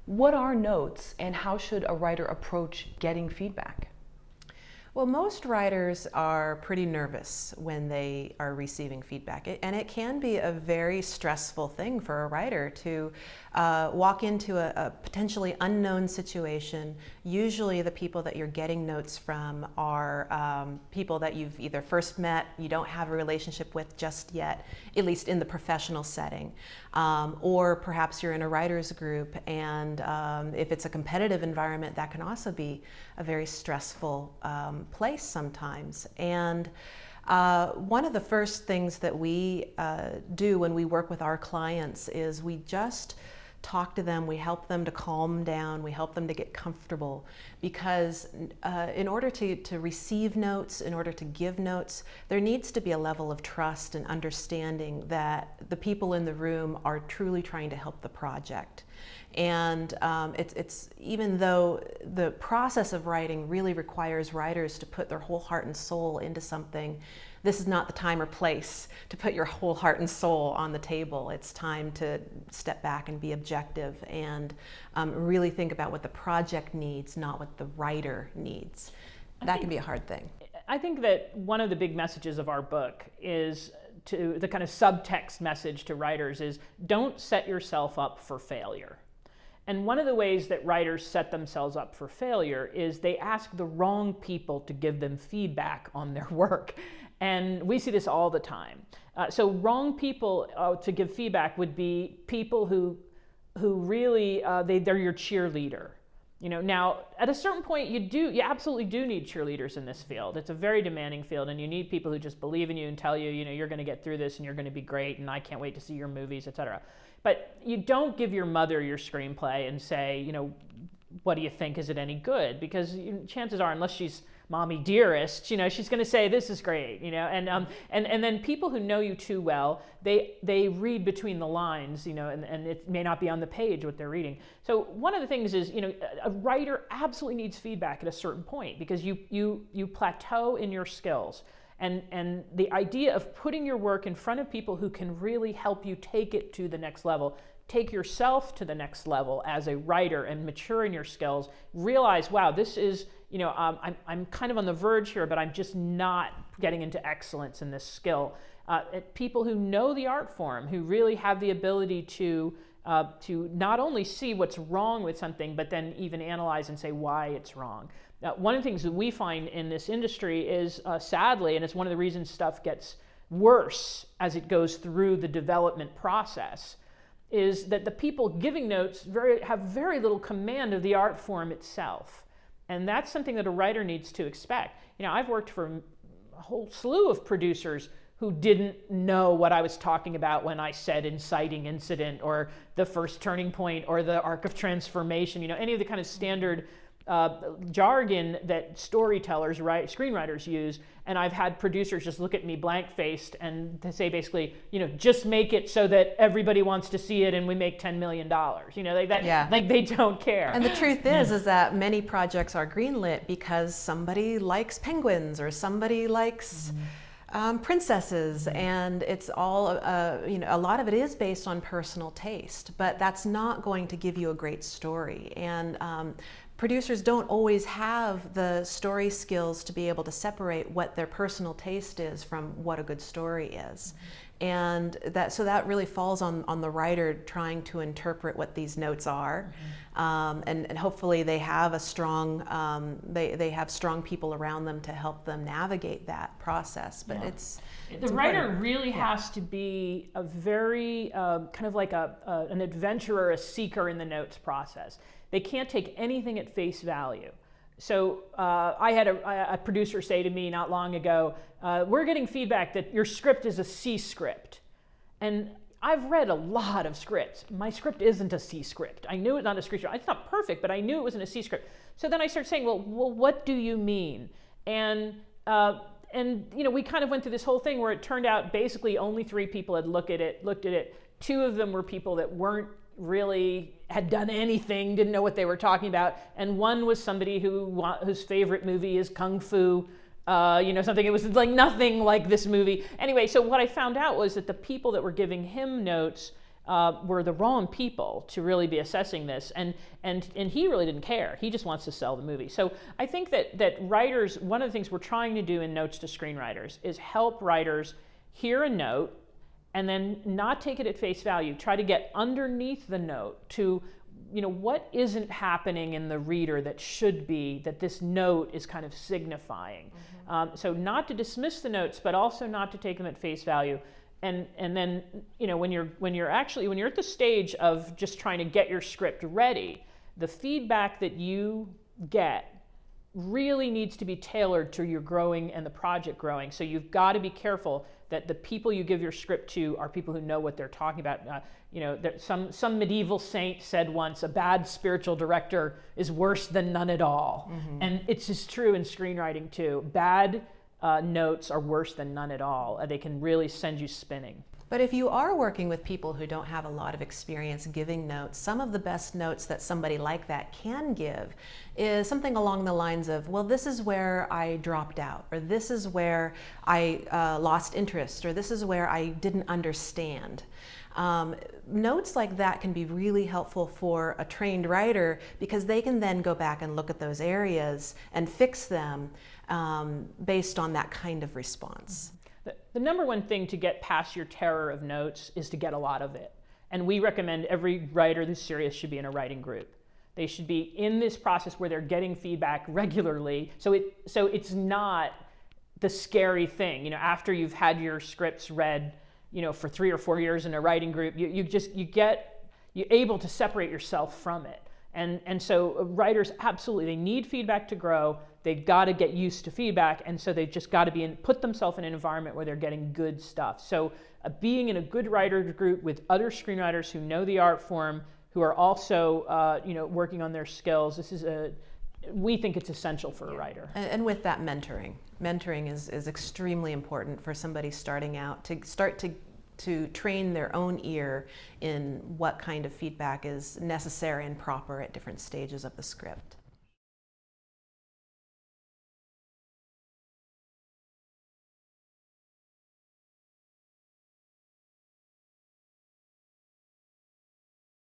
What are notes, and how should a writer approach getting feedback? Well, most writers are pretty nervous when they are receiving feedback, and it can be a very stressful thing for a writer to walk into a potentially unknown situation. Usually the people that you're getting notes from are people that you've either first met, you don't have a relationship with just yet, at least in the professional setting, or perhaps you're in a writer's group, and if it's a competitive environment, that can also be a very stressful place sometimes. And one of the first things that we do when we work with our clients is we just talk to them, we help them to calm down, we help them to get comfortable, because in order to receive notes, in order to give notes, there needs to be a level of trust and understanding that the people in the room are truly trying to help the project. And it's even though the process of writing really requires writers to put their whole heart and soul into something, this is not the time or place to put your whole heart and soul on the table. It's time to step back and be objective and really think about what the project needs, not what the writer needs. That can be a hard thing. I think that one of the big messages of our book is to the kind of subtext message to writers is don't set yourself up for failure. And one of the ways that writers set themselves up for failure is they ask the wrong people to give them feedback on their work. And we see this all the time. So wrong people to give feedback would be people who really, they're your cheerleader. You know, now at a certain point you absolutely do need cheerleaders in this field. It's a very demanding field, and you need people who just believe in you and tell you, you know, you're going to get through this and you're going to be great and I can't wait to see your movies, etc. But you don't give your mother your screenplay and say, you know, what do you think? Is it any good? Because chances are, unless she's mommy dearest, you know, she's going to say this is great, you know. And then people who know you too well, they read between the lines, you know, and it may not be on the page what they're reading. So one of the things is, you know, a writer absolutely needs feedback at a certain point, because you plateau in your skills. And the idea of putting your work in front of people who can really help you take it to the next level, take yourself to the next level as a writer and mature in your skills, realize, wow, this is, you know, I'm kind of on the verge here, but I'm just not getting into excellence in this skill. People who know the art form, who really have the ability to not only see what's wrong with something, but then even analyze and say why it's wrong. One of the things that we find in this industry is, sadly, and it's one of the reasons stuff gets worse as it goes through the development process, is that the people giving notes have very little command of the art form itself. And that's something that a writer needs to expect. You know, I've worked for a whole slew of producers who didn't know what I was talking about when I said inciting incident or the first turning point or the arc of transformation, you know, any of the kind of standard jargon that storytellers, screenwriters use. And I've had producers just look at me blank-faced and to say basically, you know, just make it so that everybody wants to see it and we make $10 million. You know, like that, Yeah. like they don't care. And the truth is that many projects are greenlit because somebody likes penguins or somebody likes princesses, and it's all, you know, a lot of it is based on personal taste, but that's not going to give you a great story. And producers don't always have the story skills to be able to separate what their personal taste is from what a good story is. And so that really falls on the writer trying to interpret what these notes are. And hopefully they have a strong, they have strong people around them to help them navigate that process. But it's the writer really has to be a very kind of like an adventurer, a seeker in the notes process. They can't take anything at face value. So I had a producer say to me not long ago, we're getting feedback that your script is a C script. And I've read a lot of scripts. My script isn't a C script. I knew it's not a C script. It's not perfect, but I knew it wasn't a C script. So then I started saying, well, what do you mean? And you know, we kind of went through this whole thing where it turned out basically only 3 people had looked at it. 2 of them were people that weren't really had done anything, didn't know what they were talking about, and 1 was somebody whose favorite movie is Kung Fu, you know, something. It was like nothing like this movie. Anyway, so what I found out was that the people that were giving him notes were the wrong people to really be assessing this, and he really didn't care. He just wants to sell the movie. So I think that writers, one of the things we're trying to do in Notes to Screenwriters is help writers hear a note and then not take it at face value. Try to get underneath the note to, what isn't happening in the reader that should be, that this note is kind of signifying. So not to dismiss the notes, but also not to take them at face value. And then, when you're at the stage of just trying to get your script ready, the feedback that you get really needs to be tailored to your growing and the project growing. So you've got to be careful that the people you give your script to are people who know what they're talking about. Some medieval saint said once, a bad spiritual director is worse than none at all. And it's just true in screenwriting too. Bad notes are worse than none at all. They can really send you spinning. But if you are working with people who don't have a lot of experience giving notes, some of the best notes that somebody like that can give is something along the lines of, well, this is where I dropped out, or this is where I lost interest, or this is where I didn't understand. Notes like that can be really helpful for a trained writer because they can then go back and look at those areas and fix them based on that kind of response. The number one thing to get past your terror of notes is to get a lot of it. And we recommend every writer who's serious should be in a writing group. They should be in this process where they're getting feedback regularly. So it's not the scary thing. After you've had your scripts read, for 3 or 4 years in a writing group, you're able to separate yourself from it. And so writers absolutely, they need feedback to grow. They've got to get used to feedback, and so they've just got to put themselves in an environment where they're getting good stuff. So being in a good writer group with other screenwriters who know the art form, who are also working on their skills, we think it's essential for a writer. And with that, mentoring is extremely important for somebody starting out to start to train their own ear in what kind of feedback is necessary and proper at different stages of the script.